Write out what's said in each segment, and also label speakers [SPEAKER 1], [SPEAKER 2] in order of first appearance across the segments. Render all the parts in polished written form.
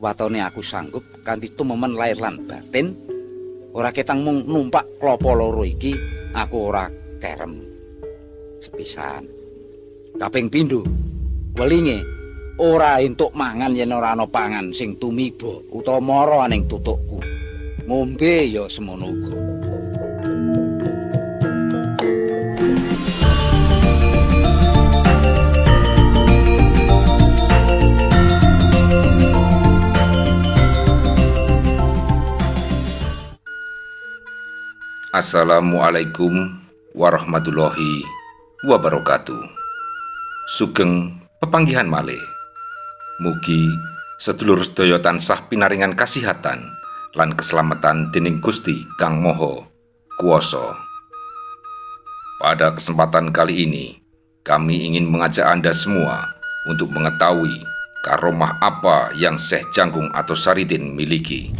[SPEAKER 1] watone aku sanggup kanthi tumemen lair lan batin, ora ketang mung numpak klapa loro iki aku ora kerem. Sepisan. Kaping pindho, welinge ora entuk mangan yen ora ana pangan sing tumiba utawa mara ning tutukku. Ngombe ya semono uga.
[SPEAKER 2] Assalamualaikum warahmatullahi wabarakatuh. Sugeng pepanggihan malih. Mugi sedulur sedaya tansah pinaringan kasihatan lan keselamatan dening Gusti Kang Maha Kuwasa. Pada kesempatan kali ini, kami ingin mengajak Anda semua untuk mengetahui karomah apa yang Syekh Jangkung atau Saridin miliki.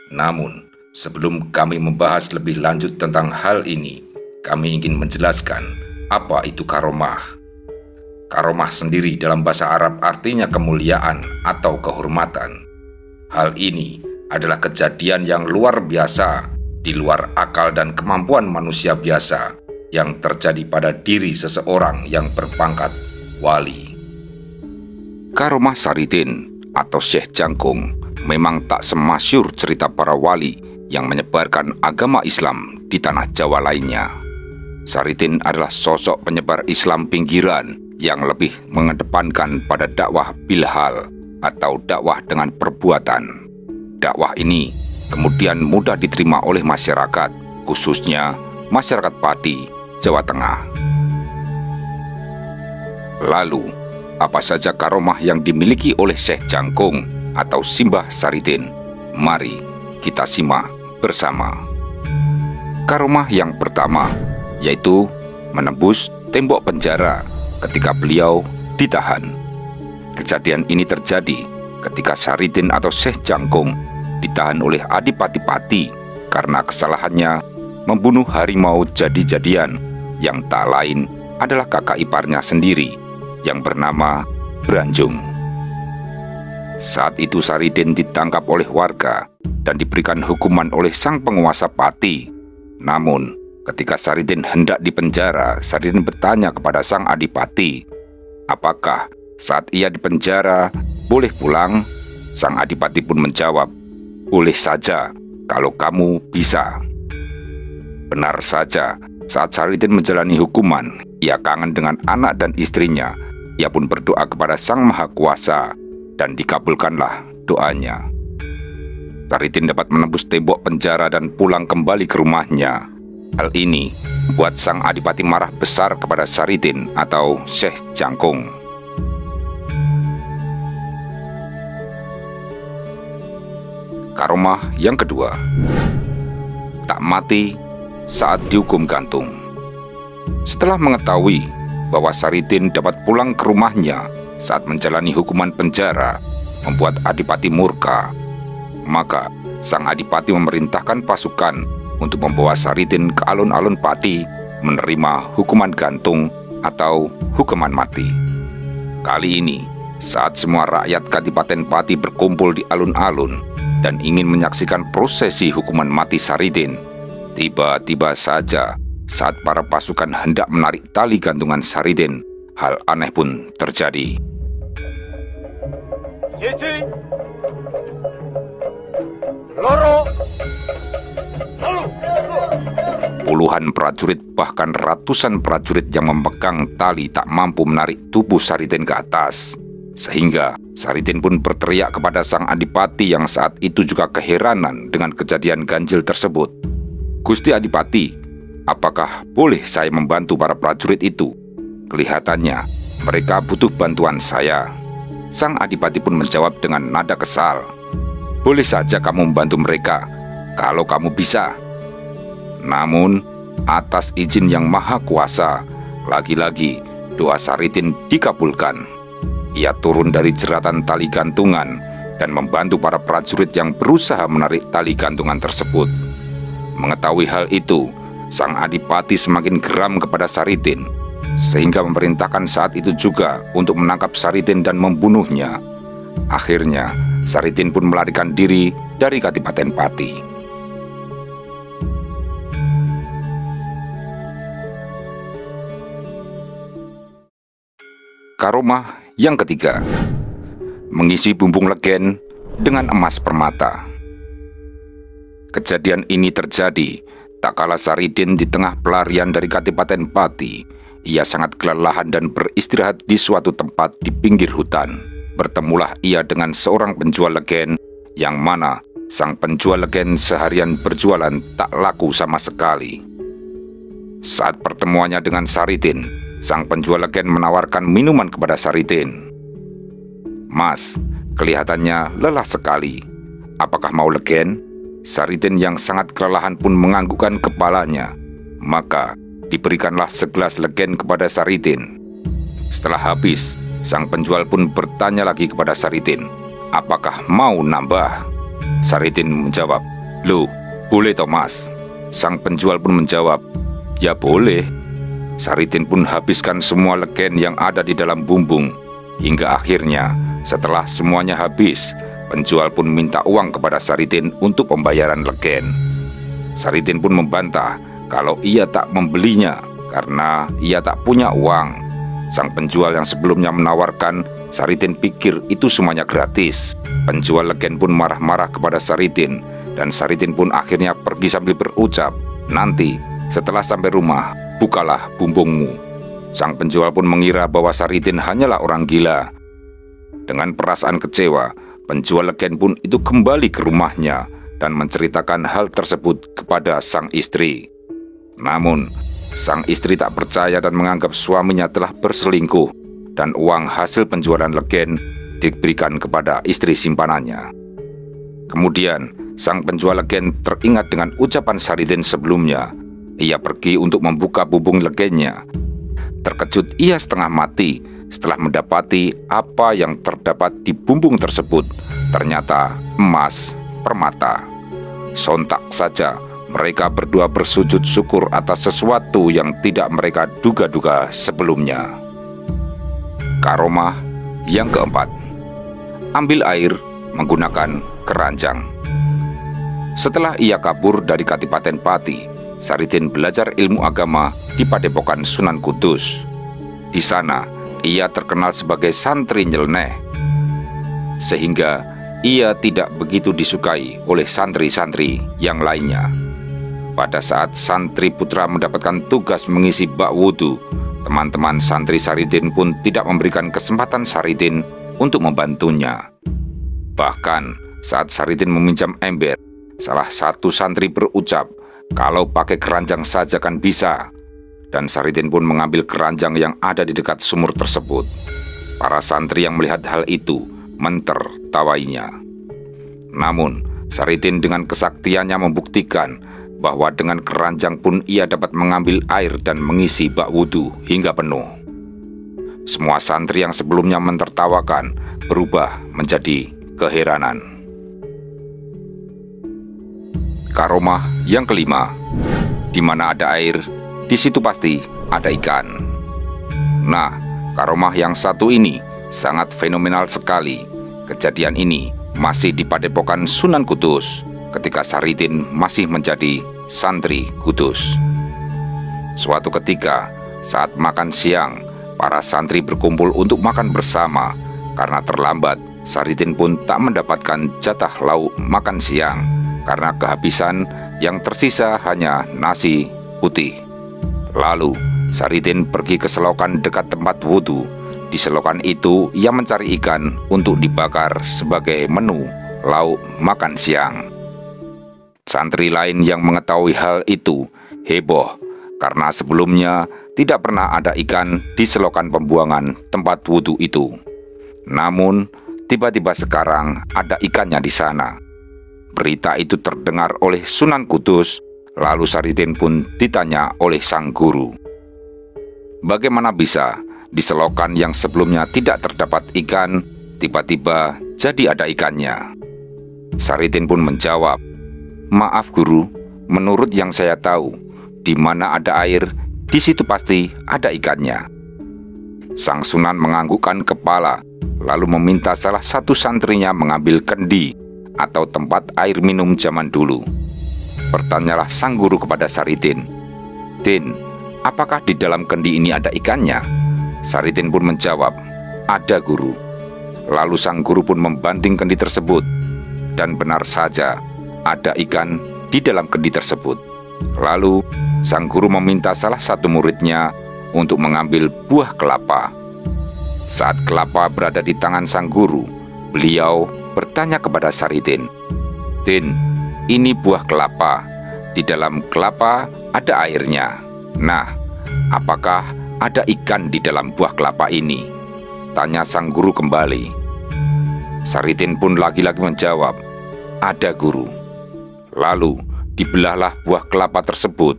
[SPEAKER 2] Namun, sebelum kami membahas lebih lanjut tentang hal ini, kami ingin menjelaskan apa itu karomah. Karomah sendiri dalam bahasa Arab artinya kemuliaan atau kehormatan. Hal ini adalah kejadian yang luar biasa, di luar akal dan kemampuan manusia biasa, yang terjadi pada diri seseorang yang berpangkat wali. Karomah Saridin atau Syekh Jangkung memang tak semasyhur cerita para wali yang menyebarkan agama Islam di tanah Jawa lainnya. Saridin adalah sosok penyebar Islam pinggiran yang lebih mengedepankan pada dakwah bilhal atau dakwah dengan perbuatan. Dakwah ini kemudian mudah diterima oleh masyarakat, khususnya masyarakat Pati, Jawa Tengah. Lalu, apa saja karomah yang dimiliki oleh Syekh Jangkung atau Simbah Saridin? Mari kita simak bersama. Karomah yang pertama yaitu menembus tembok penjara ketika beliau ditahan. Kejadian ini terjadi ketika Saridin atau Syekh Jangkung ditahan oleh Adipati Pati karena kesalahannya membunuh harimau jadi-jadian yang tak lain adalah kakak iparnya sendiri yang bernama Branjung. Saat itu Saridin ditangkap oleh warga dan diberikan hukuman oleh sang penguasa Pati. Namun, ketika Saridin hendak dipenjara, Saridin bertanya kepada sang adipati, apakah saat ia dipenjara boleh pulang? Sang adipati pun menjawab, boleh saja kalau kamu bisa. Benar saja, saat Saridin menjalani hukuman, ia kangen dengan anak dan istrinya. Ia pun berdoa kepada Sang Maha Kuasa dan dikabulkanlah doanya. Saridin dapat menembus tembok penjara dan pulang kembali ke rumahnya. Hal ini membuat sang adipati marah besar kepada Saridin atau Syekh Jangkung. Karomah yang kedua, tak mati saat dihukum gantung. Setelah mengetahui bahwa Saridin dapat pulang ke rumahnya saat menjalani hukuman penjara, membuat adipati murka. Maka sang adipati memerintahkan pasukan untuk membawa Saridin ke alun-alun Pati menerima hukuman gantung atau hukuman mati. Kali ini, saat semua rakyat Kadipaten Pati berkumpul di alun-alun dan ingin menyaksikan prosesi hukuman mati Saridin, tiba-tiba saja saat para pasukan hendak menarik tali gantungan Saridin, hal aneh pun terjadi.
[SPEAKER 3] Siji, loro,
[SPEAKER 2] Puluhan prajurit bahkan ratusan prajurit yang memegang tali tak mampu menarik tubuh Saridin ke atas. Sehingga Saridin pun berteriak kepada sang adipati yang saat itu juga keheranan dengan kejadian ganjil tersebut. Gusti Adipati, apakah boleh saya membantu para prajurit itu? Kelihatannya mereka butuh bantuan saya. Sang adipati pun menjawab dengan nada kesal, boleh saja kamu membantu mereka, kalau kamu bisa. Namun, atas izin yang maha kuasa, lagi-lagi doa Saridin dikabulkan. Ia turun dari jeratan tali gantungan dan membantu para prajurit yang berusaha menarik tali gantungan tersebut. Mengetahui hal itu, sang adipati semakin geram kepada Saridin. sehingga memerintahkan saat itu juga untuk menangkap Saridin dan membunuhnya. Akhirnya, Saridin pun melarikan diri dari Kadipaten Pati. Karomah yang ketiga, mengisi bumbung legen dengan emas permata. Kejadian ini terjadi tak kala Saridin di tengah pelarian dari Kadipaten Pati. Ia sangat kelelahan dan beristirahat di suatu tempat di pinggir hutan. Bertemulah ia dengan seorang penjual legen, yang mana sang penjual legen seharian berjualan tak laku sama sekali. Saat pertemuannya dengan Saridin, sang penjual legen menawarkan minuman kepada Saridin. "Mas, kelihatannya lelah sekali. Apakah mau legen?" Saridin yang sangat kelelahan pun menganggukkan kepalanya. Maka diberikanlah segelas legen kepada Saridin. Setelah habis, sang penjual pun bertanya lagi kepada Saridin, "Apakah mau nambah?" Saridin menjawab, "Loh, boleh toh mas?" Sang penjual pun menjawab, "Ya boleh." Saridin pun habiskan semua legen yang ada di dalam bumbung. Hingga akhirnya, setelah semuanya habis, penjual pun minta uang kepada Saridin untuk pembayaran legen. Saridin pun membantah kalau ia tak membelinya karena ia tak punya uang. Sang penjual yang sebelumnya menawarkan, Saridin pikir itu semuanya gratis. Penjual legen pun marah-marah kepada Saridin, dan Saridin pun akhirnya pergi sambil berucap, "Nanti setelah sampai rumah, bukalah bumbungmu." Sang penjual pun mengira bahwa Saridin hanyalah orang gila. Dengan perasaan kecewa, penjual legen pun itu kembali ke rumahnya dan menceritakan hal tersebut kepada sang istri. Namun, sang istri tak percaya dan menganggap suaminya telah berselingkuh, dan uang hasil penjualan legen diberikan kepada istri simpanannya. Kemudian, sang penjual legen teringat dengan ucapan Saridin sebelumnya. Ia pergi untuk membuka bumbung legennya. Terkejut ia setengah mati setelah mendapati apa yang terdapat di bumbung tersebut. Ternyata emas permata. Sontak saja mereka berdua bersujud syukur atas sesuatu yang tidak mereka duga-duga sebelumnya. Karomah yang keempat, ambil air menggunakan keranjang. Setelah ia kabur dari Kadipaten Pati, Saridin belajar ilmu agama di Padepokan Sunan Kudus. Di sana, ia terkenal sebagai santri nyeleneh, sehingga ia tidak begitu disukai oleh santri-santri yang lainnya. Pada saat santri putra mendapatkan tugas mengisi bak wudhu, teman-teman santri Saridin pun tidak memberikan kesempatan Saridin untuk membantunya. Bahkan saat Saridin meminjam ember, salah satu santri berucap kalau pakai keranjang saja kan bisa, dan Saridin pun mengambil keranjang yang ada di dekat sumur tersebut. Para santri yang melihat hal itu mentertawainya. Namun Saridin dengan kesaktiannya membuktikan bahwa dengan keranjang pun ia dapat mengambil air dan mengisi bak wudhu hingga penuh. Semua santri yang sebelumnya mentertawakan berubah menjadi keheranan. Karomah yang kelima, di mana ada air, di situ pasti ada ikan. Nah, karomah yang satu ini sangat fenomenal sekali. Kejadian ini masih di Padepokan Sunan Kudus ketika Saridin masih menjadi santri Kudus. Suatu ketika, saat makan siang, para santri berkumpul untuk makan bersama. Karena terlambat, Saridin pun tak mendapatkan jatah lauk makan siang karena kehabisan, yang tersisa hanya nasi putih. Lalu Saridin pergi ke selokan dekat tempat wudhu. Di selokan itu ia mencari ikan untuk dibakar sebagai menu lauk makan siang. Santri lain yang mengetahui hal itu heboh karena sebelumnya tidak pernah ada ikan di selokan pembuangan tempat wudhu itu. Namun tiba-tiba sekarang ada ikannya di sana. Berita itu terdengar oleh Sunan Kudus, lalu Saridin pun ditanya oleh sang guru. Bagaimana bisa di selokan yang sebelumnya tidak terdapat ikan, tiba-tiba jadi ada ikannya? Saridin pun menjawab, "Maaf guru, menurut yang saya tahu, di mana ada air, di situ pasti ada ikannya. Sang Sunan menganggukkan kepala, lalu meminta salah satu santrinya mengambil kendi atau tempat air minum zaman dulu. Bertanyalah sang guru kepada Saridin, "Din, apakah di dalam kendi ini ada ikannya?" Saridin pun menjawab, "Ada, guru." Lalu sang guru pun membanting kendi tersebut, dan benar saja ada ikan di dalam kendi tersebut. Lalu sang guru meminta salah satu muridnya untuk mengambil buah kelapa. Saat kelapa berada di tangan sang guru, beliau bertanya kepada Saridin, "Din, ini buah kelapa. Di dalam kelapa ada airnya. Nah, apakah ada ikan di dalam buah kelapa ini?" Tanya sang guru kembali. Saridin pun lagi-lagi menjawab, "Ada, guru." Lalu dibelahlah buah kelapa tersebut.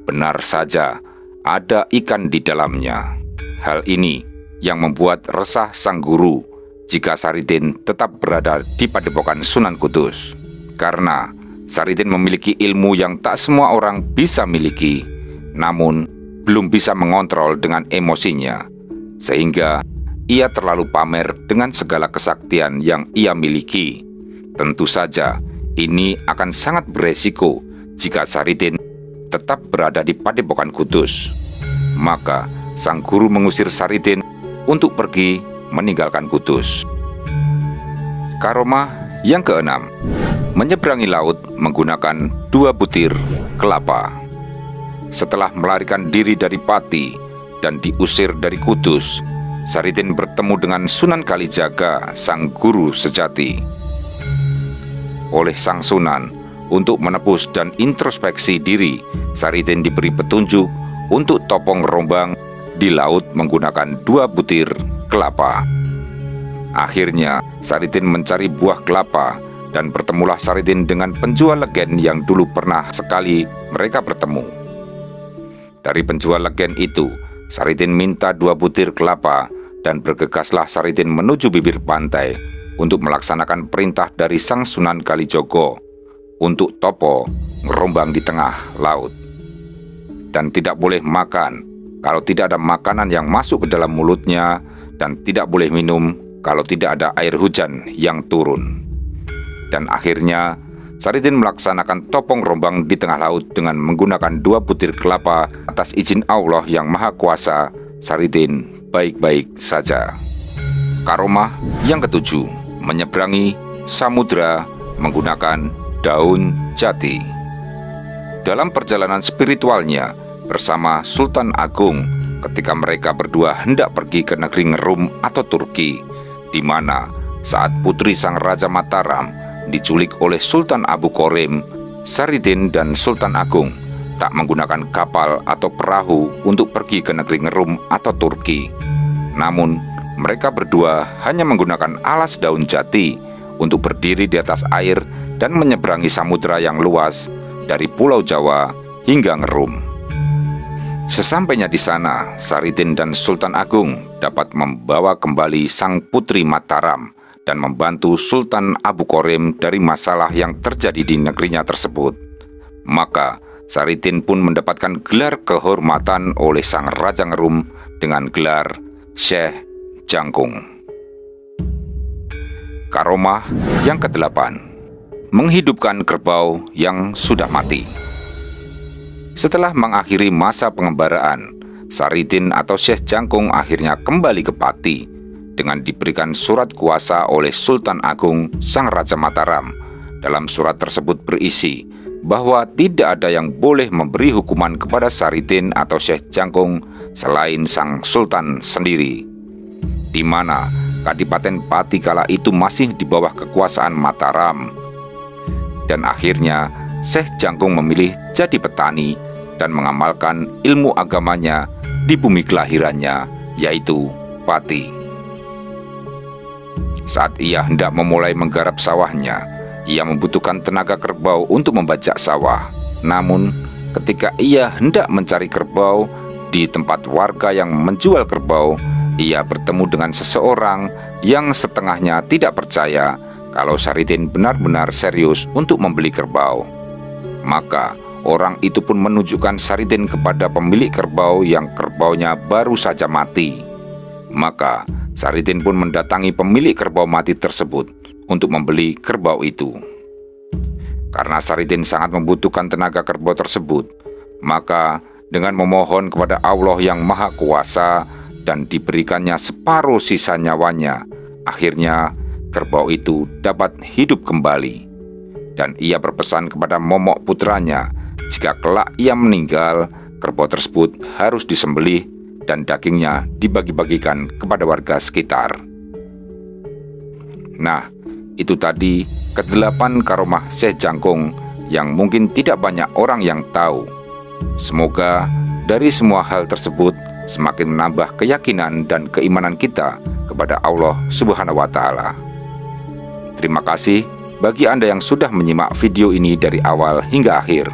[SPEAKER 2] Benar saja ada ikan di dalamnya. Hal ini yang membuat resah sang guru jika Saridin tetap berada di padepokan Sunan Kudus. Karena Saridin memiliki ilmu yang tak semua orang bisa miliki, namun belum bisa mengontrol dengan emosinya, sehingga ia terlalu pamer dengan segala kesaktian yang ia miliki. Tentu saja ini akan sangat beresiko jika Saridin tetap berada di padepokan Kudus. Maka sang guru mengusir Saridin untuk pergi meninggalkan Kudus. Karomah yang keenam, menyeberangi laut menggunakan 2 butir kelapa. Setelah melarikan diri dari Pati dan diusir dari Kudus, Saridin bertemu dengan Sunan Kalijaga, sang guru sejati. Oleh sang Sunan, untuk menebus dan introspeksi diri, Saridin diberi petunjuk untuk topong rombang di laut menggunakan 2 butir kelapa. Akhirnya Saridin mencari buah kelapa, dan bertemulah Saridin dengan penjual legen yang dulu pernah sekali mereka bertemu. Dari penjual legen itu, Saridin minta 2 butir kelapa, dan bergegaslah Saridin menuju bibir pantai untuk melaksanakan perintah dari sang Sunan Kalijogo untuk topo ngerombang di tengah laut. Dan tidak boleh makan kalau tidak ada makanan yang masuk ke dalam mulutnya, dan tidak boleh minum kalau tidak ada air hujan yang turun. Dan akhirnya Saridin melaksanakan topong rombang di tengah laut dengan menggunakan 2 butir kelapa. Atas izin Allah yang Maha Kuasa, Saridin baik-baik saja. Karomah yang ketujuh, menyeberangi samudra menggunakan daun jati. Dalam perjalanan spiritualnya bersama Sultan Agung, ketika mereka berdua hendak pergi ke negeri Ngerum atau Turki, di mana saat putri sang Raja Mataram diculik oleh Sultan Abu Korim, Saridin dan Sultan Agung tak menggunakan kapal atau perahu untuk pergi ke negeri Ngerum atau Turki. Namun mereka berdua hanya menggunakan alas daun jati untuk berdiri di atas air dan menyeberangi samudera yang luas dari Pulau Jawa hingga Ngerum. Sesampainya di sana, Saridin dan Sultan Agung dapat membawa kembali sang putri Mataram dan membantu Sultan Abu Korim dari masalah yang terjadi di negerinya tersebut. Maka Saridin pun mendapatkan gelar kehormatan oleh sang Raja Ngerum dengan gelar Syekh Jangkung. Karomah yang ke-8, menghidupkan kerbau yang sudah mati. Setelah mengakhiri masa pengembaraan, Saridin atau Syekh Jangkung akhirnya kembali ke Pati dengan diberikan surat kuasa oleh Sultan Agung sang Raja Mataram. Dalam surat tersebut berisi bahwa tidak ada yang boleh memberi hukuman kepada Saridin atau Syekh Jangkung selain sang Sultan sendiri, di mana Kadipaten Pati kala itu masih di bawah kekuasaan Mataram. Dan akhirnya Syekh Jangkung memilih jadi petani dan mengamalkan ilmu agamanya di bumi kelahirannya, yaitu Pati. Saat ia hendak memulai menggarap sawahnya, ia membutuhkan tenaga kerbau untuk membajak sawah. Namun ketika ia hendak mencari kerbau di tempat warga yang menjual kerbau, ia bertemu dengan seseorang yang setengahnya tidak percaya kalau Saridin benar-benar serius untuk membeli kerbau. Maka orang itu pun menunjukkan Saridin kepada pemilik kerbau yang kerbaunya baru saja mati. Maka Saridin pun mendatangi pemilik kerbau mati tersebut untuk membeli kerbau itu. Karena Saridin sangat membutuhkan tenaga kerbau tersebut, maka dengan memohon kepada Allah yang Maha Kuasa dan diberikannya separuh sisa nyawanya, akhirnya kerbau itu dapat hidup kembali. Dan ia berpesan kepada momok putranya, jika kelak ia meninggal, kerbau tersebut harus disembelih dan dagingnya dibagi-bagikan kepada warga sekitar. Nah, itu tadi ke-8 karomah Syekh Jangkung yang mungkin tidak banyak orang yang tahu. Semoga dari semua hal tersebut semakin menambah keyakinan dan keimanan kita kepada Allah Subhanahu wa Ta'ala. Terima kasih bagi Anda yang sudah menyimak video ini dari awal hingga akhir.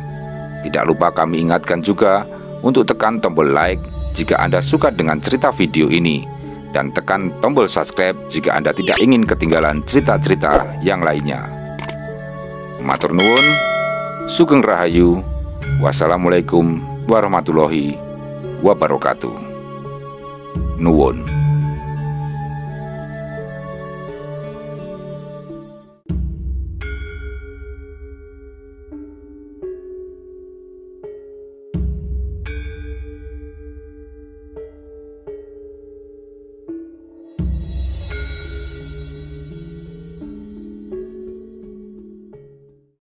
[SPEAKER 2] Tidak lupa kami ingatkan juga untuk tekan tombol like jika Anda suka dengan cerita video ini, dan tekan tombol subscribe jika Anda tidak ingin ketinggalan cerita-cerita yang lainnya. Matur nuwun, sugeng rahayu, wassalamualaikum warahmatullahi wabarakatuh. Nuwun.